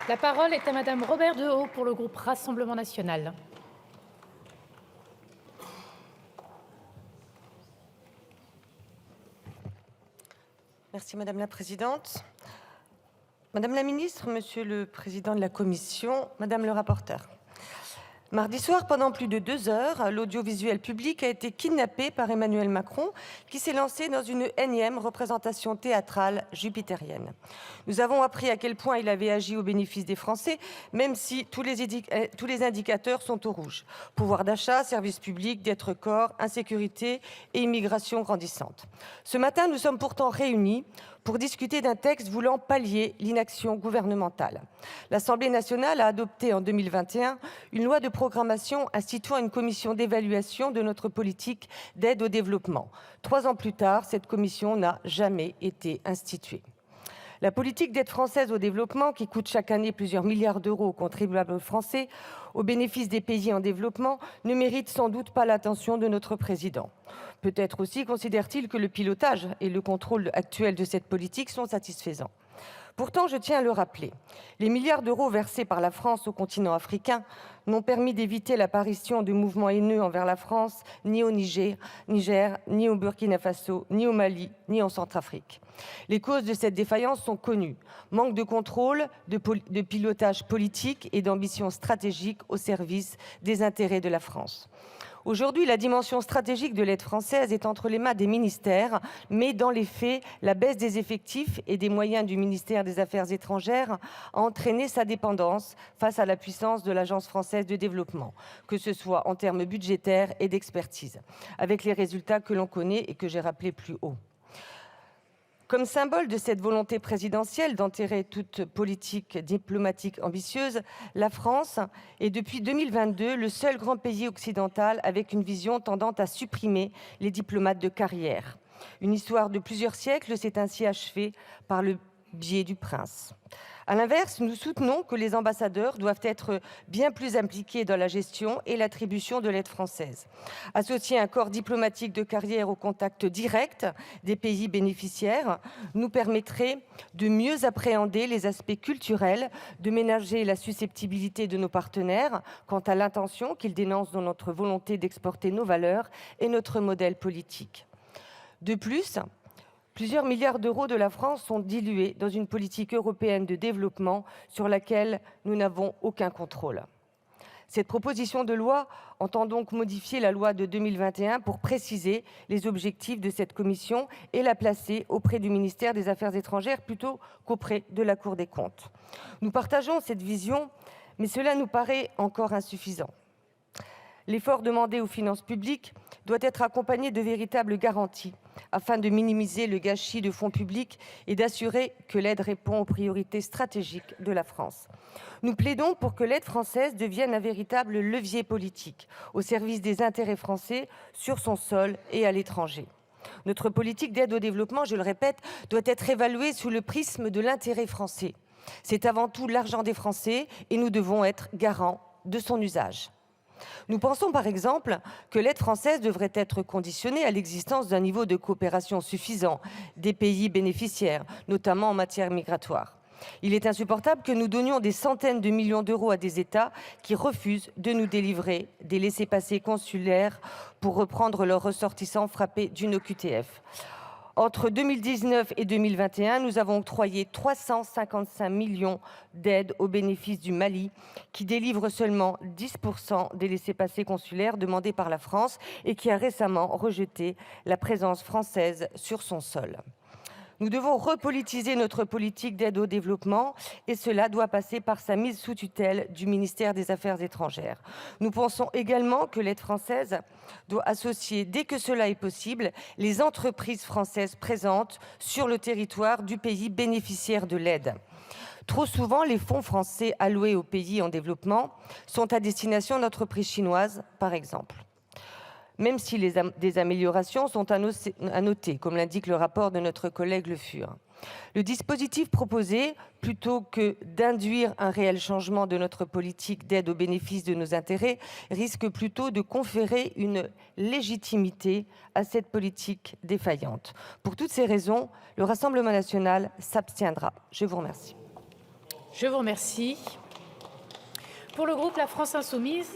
La parole est à Madame Robert Dehaut pour le groupe Rassemblement national. Merci Madame la Présidente. Madame la Ministre, Monsieur le Président de la Commission, Madame le rapporteur. Mardi soir, pendant plus de 2 heures, l'audiovisuel public a été kidnappé par Emmanuel Macron, qui s'est lancé dans une énième représentation théâtrale jupitérienne. Nous avons appris à quel point il avait agi au bénéfice des Français, même si tous les indicateurs sont au rouge. Pouvoir d'achat, services publics, dette record, insécurité et immigration grandissante. Ce matin, nous sommes pourtant réunis pour discuter d'un texte voulant pallier l'inaction gouvernementale. L'Assemblée nationale a adopté en 2021 une loi de programmation instituant une commission d'évaluation de notre politique d'aide au développement. 3 ans plus tard, cette commission n'a jamais été instituée. La politique d'aide française au développement, qui coûte chaque année plusieurs milliards d'euros aux contribuables français, au bénéfice des pays en développement, ne mérite sans doute pas l'attention de notre président. Peut-être aussi considère-t-il que le pilotage et le contrôle actuel de cette politique sont satisfaisants. Pourtant, je tiens à le rappeler, les milliards d'euros versés par la France au continent africain n'ont permis d'éviter l'apparition de mouvements haineux envers la France ni au Niger, ni au Burkina Faso, ni au Mali, ni en Centrafrique. Les causes de cette défaillance sont connues. Manque de contrôle, de pilotage politique et d'ambition stratégique au service des intérêts de la France. Aujourd'hui, la dimension stratégique de l'aide française est entre les mains des ministères, mais dans les faits, la baisse des effectifs et des moyens du ministère des Affaires étrangères a entraîné sa dépendance face à la puissance de l'Agence française de développement, que ce soit en termes budgétaires et d'expertise, avec les résultats que l'on connaît et que j'ai rappelés plus haut. Comme symbole de cette volonté présidentielle d'enterrer toute politique diplomatique ambitieuse, la France est depuis 2022 le seul grand pays occidental avec une vision tendant à supprimer les diplomates de carrière. Une histoire de plusieurs siècles s'est ainsi achevée par le biais du prince. À l'inverse, nous soutenons que les ambassadeurs doivent être bien plus impliqués dans la gestion et l'attribution de l'aide française. Associer un corps diplomatique de carrière au contact direct des pays bénéficiaires nous permettrait de mieux appréhender les aspects culturels, de ménager la susceptibilité de nos partenaires quant à l'intention qu'ils dénoncent dans notre volonté d'exporter nos valeurs et notre modèle politique. De plus, plusieurs milliards d'euros de la France sont dilués dans une politique européenne de développement sur laquelle nous n'avons aucun contrôle. Cette proposition de loi entend donc modifier la loi de 2021 pour préciser les objectifs de cette commission et la placer auprès du ministère des Affaires étrangères plutôt qu'auprès de la Cour des comptes. Nous partageons cette vision, mais cela nous paraît encore insuffisant. L'effort demandé aux finances publiques doit être accompagné de véritables garanties afin de minimiser le gâchis de fonds publics et d'assurer que l'aide répond aux priorités stratégiques de la France. Nous plaidons pour que l'aide française devienne un véritable levier politique au service des intérêts français sur son sol et à l'étranger. Notre politique d'aide au développement, je le répète, doit être évaluée sous le prisme de l'intérêt français. C'est avant tout l'argent des Français et nous devons être garants de son usage. Nous pensons par exemple que l'aide française devrait être conditionnée à l'existence d'un niveau de coopération suffisant des pays bénéficiaires, notamment en matière migratoire. Il est insupportable que nous donnions des centaines de millions d'euros à des États qui refusent de nous délivrer des laissez-passer consulaires pour reprendre leurs ressortissants frappés d'une OQTF. Entre 2019 et 2021, nous avons octroyé 355 millions d'aides au bénéfice du Mali, qui délivre seulement 10% des laissez-passer consulaires demandés par la France et qui a récemment rejeté la présence française sur son sol. Nous devons repolitiser notre politique d'aide au développement et cela doit passer par sa mise sous tutelle du ministère des Affaires étrangères. Nous pensons également que l'aide française doit associer, dès que cela est possible, les entreprises françaises présentes sur le territoire du pays bénéficiaire de l'aide. Trop souvent, les fonds français alloués aux pays en développement sont à destination d'entreprises chinoises, par exemple. Même si des améliorations sont à noter, comme l'indique le rapport de notre collègue Le Fur. Le dispositif proposé, plutôt que d'induire un réel changement de notre politique d'aide au bénéfice de nos intérêts, risque plutôt de conférer une légitimité à cette politique défaillante. Pour toutes ces raisons, le Rassemblement national s'abstiendra. Je vous remercie. Je vous remercie. Pour le groupe La France Insoumise,